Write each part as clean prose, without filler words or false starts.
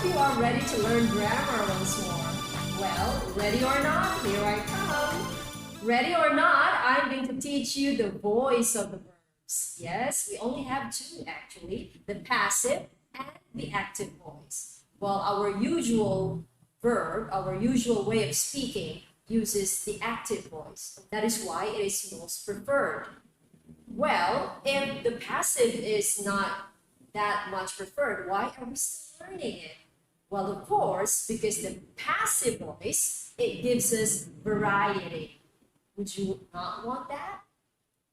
hope you are ready to learn grammar once more. Well, ready or not, here I come. Ready or not, I'm going to teach you the voice of the verbs. Yes, we only have two actually, the passive and the active voice. Well, our usual verb, our usual way of speaking uses the active voice. That is why it is most preferred. Well, if the passive is not that much preferred, why are we still learning it? Well, of course, because the passive voice, it gives us variety. Would you not want that?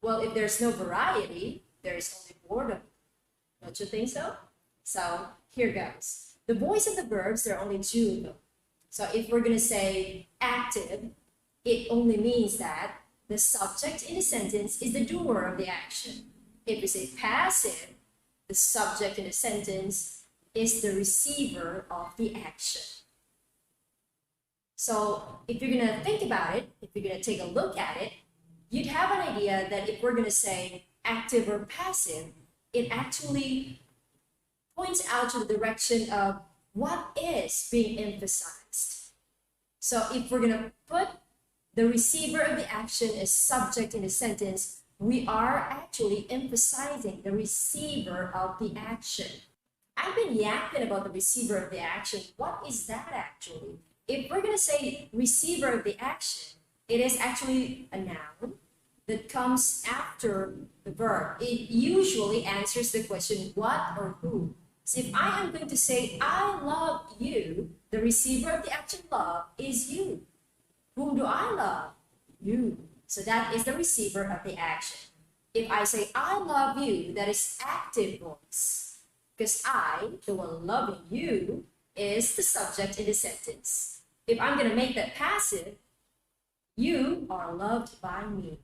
Well, if there's no variety, there is only boredom. Don't you think so? So here goes. The voice of the verbs, there are only two of them. So if we're going to say active, it only means that the subject in the sentence is the doer of the action. If we say passive, the subject in the sentence is the receiver of the action. So if you're going to think about it, if you're going to take a look at it, you'd have an idea that if we're going to say active or passive, it actually points out to the direction of what is being emphasized. So if we're going to put the receiver of the action as subject in the sentence, we are actually emphasizing the receiver of the action. I've been yapping about the receiver of the action. What is that actually? If we're going to say receiver of the action, it is actually a noun that comes after the verb. It usually answers the question what or who. So if I am going to say I love you, the receiver of the action love is you. Whom do I love? You. So that is the receiver of the action. If I say I love you, that is active voice. Because I, the one loving you, is the subject in the sentence. If I'm going to make that passive, you are loved by me.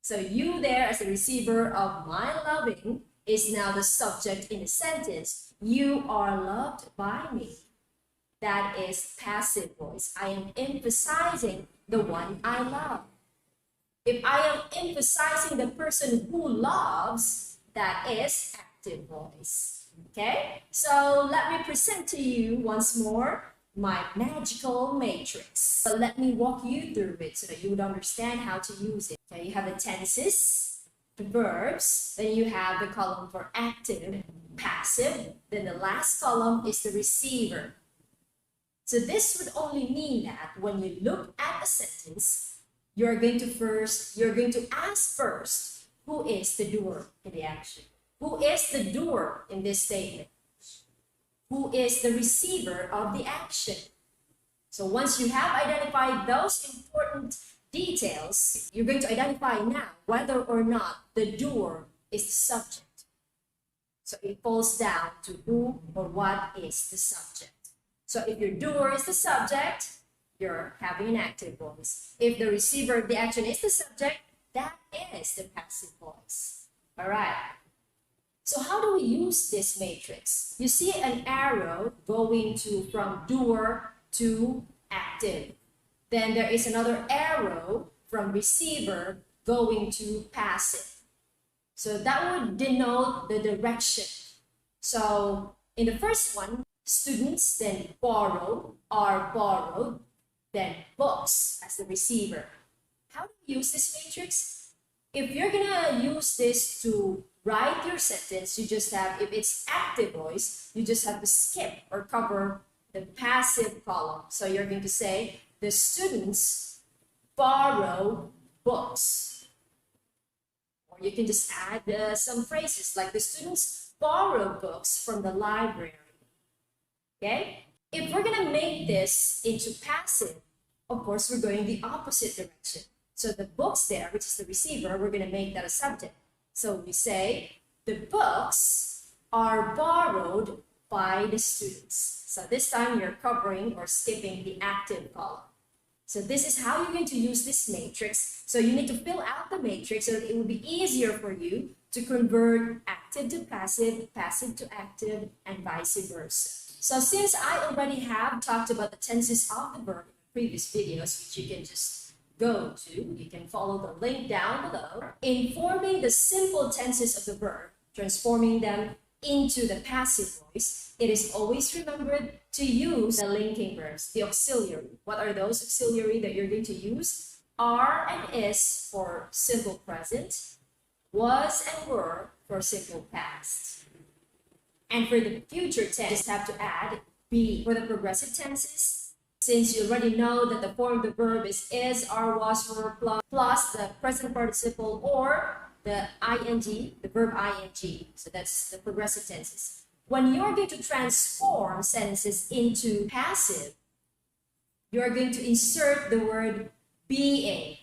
So you there as the receiver of my loving is now the subject in the sentence. You are loved by me. That is passive voice. I am emphasizing the one I love. If I am emphasizing the person who loves, that is active voice. Okay? So let me present to you once more my magical matrix. So let me walk you through it so that you would understand how to use it. Okay, you have the tenses, the verbs, then you have the column for active, passive, then the last column is the receiver. So this would only mean that when you look at a sentence, you're going to ask first, who is the doer in the action? Who is the doer in this statement? Who is the receiver of the action? So once you have identified those important details, you're going to identify now whether or not the doer is the subject. So it falls down to who or what is the subject. So if your doer is the subject, you're having an active voice. If the receiver of the action is the subject, that is the passive voice. All right. So how do we use this matrix? You see an arrow going from doer to active. Then there is another arrow from receiver going to passive. So that would denote the direction. So in the first one, students, then borrow, are borrowed, then books as the receiver. How do you use this matrix? If you're gonna use this to write your sentence, you just have, if it's active voice, you just have to skip or cover the passive column. So you're going to say, the students borrow books. Or you can just add some phrases like the students borrow books from the library. Okay? If we're going to make this into passive, of course, we're going the opposite direction. So the books there, which is the receiver, we're going to make that a subject. So we say, the books are borrowed by the students. So this time you're covering or skipping the active column. So this is how you're going to use this matrix. So you need to fill out the matrix so that it will be easier for you to convert active to passive, passive to active, and vice versa. So since I already have talked about the tenses of the verb in previous videos, which you can just go to, you can follow the link down below, in forming the simple tenses of the verb, transforming them into the passive voice, it is always remembered to use the linking verbs, the auxiliary. What are those auxiliary that you're going to use? Are and is for simple present, was and were for simple past. And for the future tense, you just have to add be. For the progressive tenses, since you already know that the form of the verb is, are, was, were, plus the present participle or the ing, the verb ing. So that's the progressive tenses. When you're going to transform sentences into passive, you're going to insert the word being.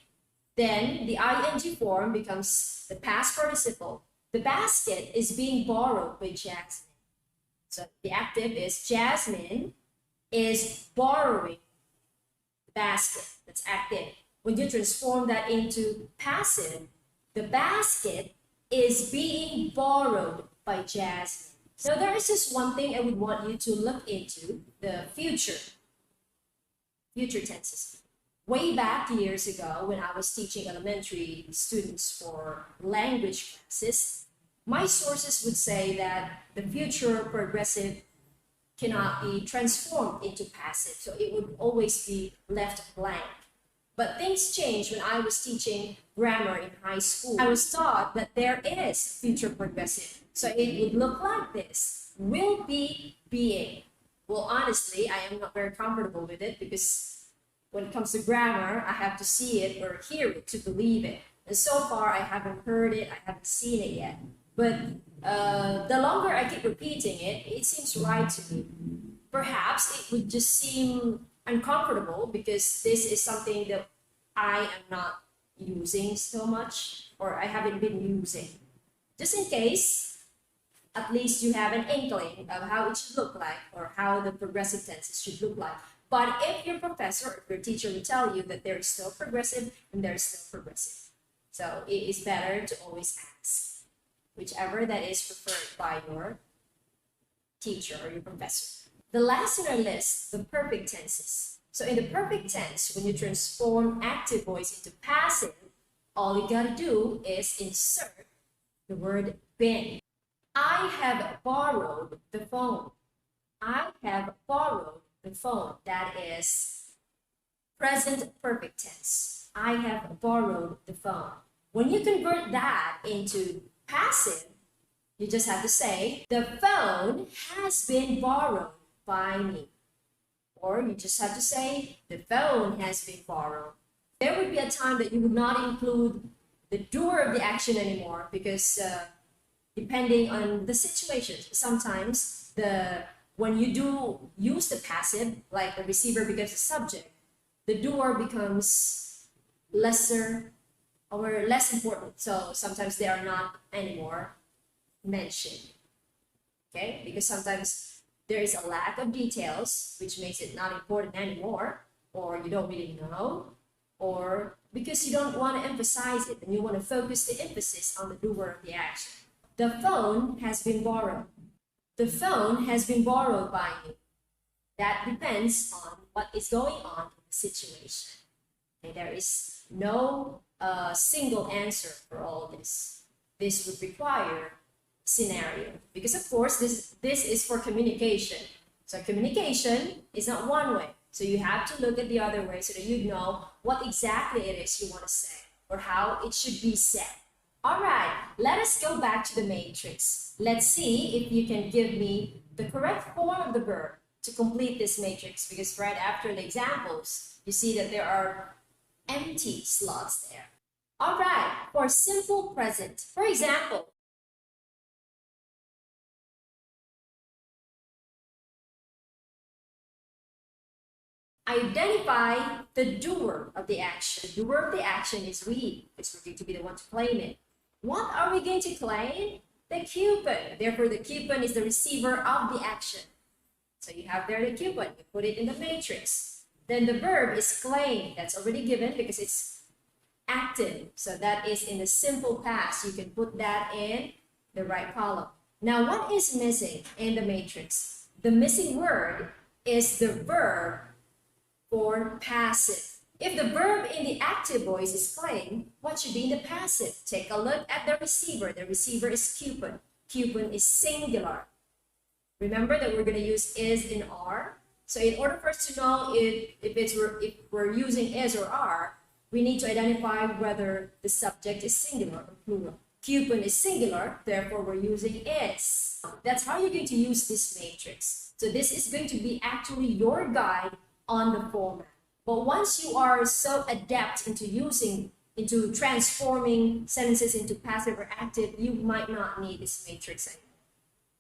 Then the ing form becomes the past participle. The basket is being borrowed by Jasmine. So the active is Jasmine is borrowing the basket. That's active. When you transform that into passive, the basket is being borrowed by Jasmine. Now there is just one thing I would want you to look into, the future tenses. Way back years ago when I was teaching elementary students for language classes, my sources would say that the future progressive cannot be transformed into passive, so it would always be left blank. But things changed when I was teaching grammar in high school. I was taught that there is future progressive, so it would look like this: will be, being. Well, honestly, I am not very comfortable with it because when it comes to grammar, I have to see it or hear it to believe it. And so far, I haven't heard it, I haven't seen it yet. But the longer I keep repeating it, it seems right to me. Perhaps it would just seem uncomfortable because this is something that I am not using so much, or I haven't been using. Just in case, at least you have an inkling of how it should look like or how the progressive tenses should look like. But if your professor or your teacher will tell you that there is still progressive and there is still progressive. So it is better to always ask, whichever that is preferred by your teacher or your professor. The last in our list, the perfect tenses. So in the perfect tense, when you transform active voice into passive, all you gotta do is insert the word been. I have borrowed the phone. I have borrowed the phone. That is present perfect tense. I have borrowed the phone. When you convert that into passive, you just have to say, the phone has been borrowed by me. Or you just have to say, the phone has been borrowed. There would be a time that you would not include the doer of the action anymore because depending on the situation, sometimes when you do use the passive, like the receiver becomes a subject, the doer becomes lesser or less important. So sometimes they are not anymore mentioned. Okay? Because sometimes there is a lack of details, which makes it not important anymore, or you don't really know, or because you don't want to emphasize it and you want to focus the emphasis on the doer of the action. The phone has been borrowed. The phone has been borrowed by me. That depends on what is going on in the situation. Okay, there is no single answer for all this. This would require scenario because of course this is for communication. So communication is not one way. So you have to look at the other way so that you know what exactly it is you want to say or how it should be said. All right, let us go back to the matrix. Let's see if you can give me the correct form of the verb to complete this matrix, because right after the examples, you see that there are empty slots there. All right, for simple present, for example, identify the doer of the action. The doer of the action is we, because we're going to be the one to claim it. What are we going to claim? The coupon. Therefore, the coupon is the receiver of the action. So you have there the coupon. You put it in the matrix. Then the verb is claim. That's already given because it's active. So that is in the simple past. You can put that in the right column. Now, what is missing in the matrix? The missing word is the verb for passive. If the verb in the active voice is claim, what should be in the passive? Take a look at the receiver. The receiver is coupon. coupon is singular. Remember that we're going to use is in are. So in order for us to know if we're using is or are, we need to identify whether the subject is singular or plural. Coupon is singular, therefore we're using is. That's how you're going to use this matrix. So this is going to be actually your guide on the format. But once you are so adept into transforming sentences into passive or active, you might not need this matrix anymore.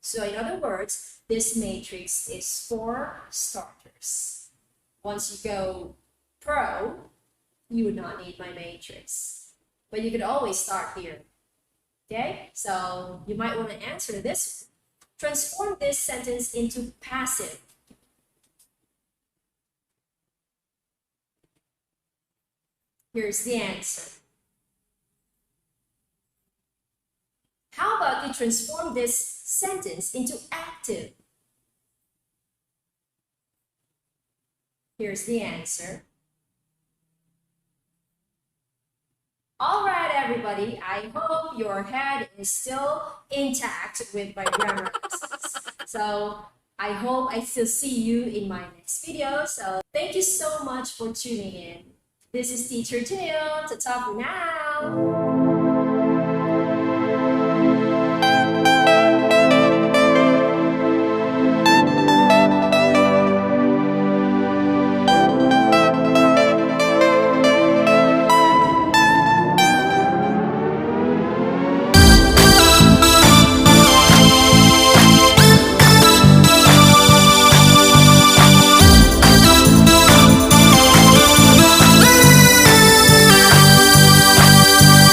So in other words, this matrix is for starters. Once you go pro, you would not need my matrix. But you could always start here. Okay, so you might want to answer this. Transform this sentence into passive. Here's the answer. How about you transform this sentence into active? Here's the answer. All right, everybody, I hope your head is still intact with my grammar lessons. So I hope I still see you in my next video. So thank you so much for tuning in. This is Teacher Jill. Ta-ta for now.